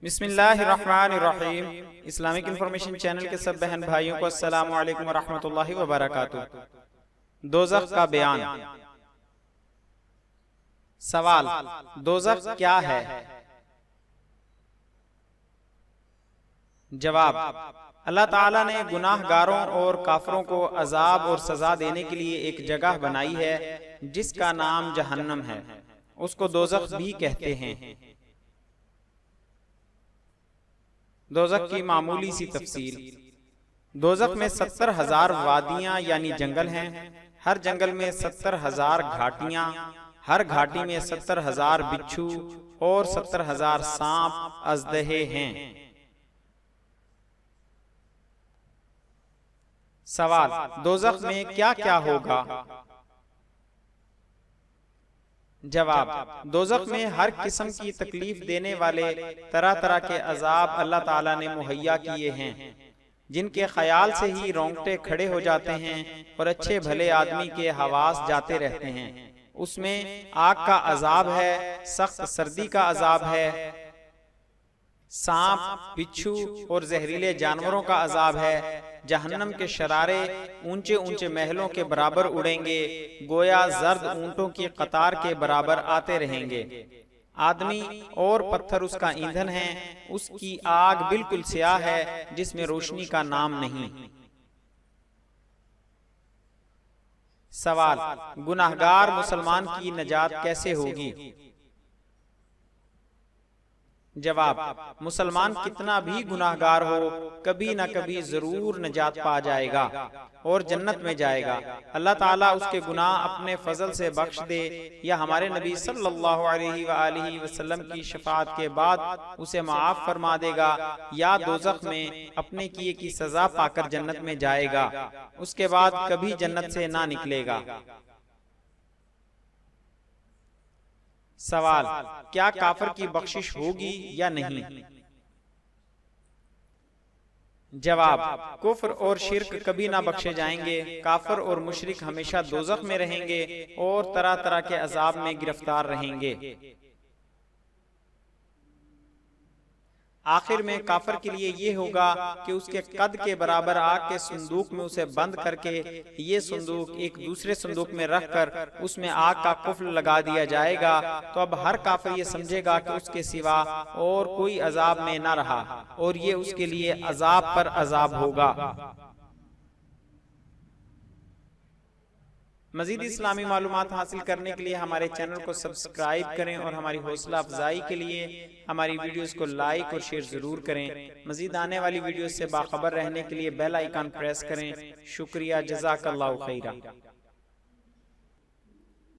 बिस्मिल्लाहिर्रहमानिर्रहीम। Islamic information channel के सब बहन भाइयों को अस्सलामु अलैकुम वरहमतुल्लाहि वबरकातुहू। दोज़ख का बयान। सवाल, दोज़ख क्या है? जवाब, अल्लाह ताला ने गुनाहगारों और काफिरों को अजाब और सजा देने के लिए एक जगह बनाई है जिसका नाम जहन्नम है। उसको दोज़ख भी कहते हैं। दोज़ख की मामूली सी तफसील। दोज़ख में 70,000 वादियां यानी जंगल हैं। हर जंगल में 70,000 घाटियां, हर घाटी में 70,000 बिच्छू और 70,000 सांप अजदहे हैं। सवाल, दोज़ख में क्या क्या होगा? जवाब, दोज़ख में हर किस्म की तकलीफ देने वाले तरह तरह के अजाब अल्लाह ताला ने मुहैया किए हैं, जिनके ख्याल से ही रोंगटे खड़े हो जाते हैं और अच्छे भले आदमी के हवास जाते रहते हैं। उसमें आग का अजाब है, सख्त सर्दी का अजाब है, सांप, बिच्छू और जहरीले जानवरों का अजाब है। जहन्नम के शरारे ऊंचे ऊंचे महलों के बराबर उड़ेंगे, गोया जर्द ऊंटों की कतार के बराबर आते रहेंगे। आदमी और पत्थर उसका ईंधन है। उसकी आग बिल्कुल स्याह है जिसमें रोशनी का नाम नहीं। सवाल, गुनाहगार मुसलमान की नजात कैसे होगी? जवाब, मुसलमान कितना भी गुनाहगार हो कभी न कभी जरूर नजात पा जाएगा और जन्नत में जाएगा। अल्लाह ताला उसके गुनाह अपने फजल से बख्श दे या हमारे नबी सल्लल्लाहु अलैहि वसल्लम की शफाअत के बाद उसे माफ फरमा देगा, या दोज़ख में अपने किए की सजा पाकर जन्नत में जाएगा, उसके बाद कभी जन्नत से ना निकलेगा। सवाल, क्या काफिर की बख्शिश होगी या नहीं? जवाब, कुफ्र और शिर्क कभी ना बख्शे जाएंगे। काफिर और मुशरिक हमेशा दोज़ख में रहेंगे और तरह तरह के अजाब में गिरफ्तार रहेंगे। आखिर में काफिर के लिए ये होगा कि उसके कद के बराबर आग के संदूक में उसे बंद करके ये संदूक एक दूसरे संदूक में रखकर उसमें आग का कुफ्ल लगा दिया जाएगा। तो अब हर काफिर ये समझेगा कि उसके सिवा और कोई अजाब में ना रहा और ये उसके लिए अजाब पर अजाब होगा। मजीद इस्लामी मालूमात हासिल करने के लिए हमारे चैनल को सब्सक्राइब करें और हमारी हौसला अफजाई के लिए हमारी वीडियोस को लाइक और शेयर जरूर करें। मजीद आने वाली वीडियोस से बाखबर रहने के लिए बेल आइकन प्रेस करें। शुक्रिया, जज़ाकल्लाहु खैरा।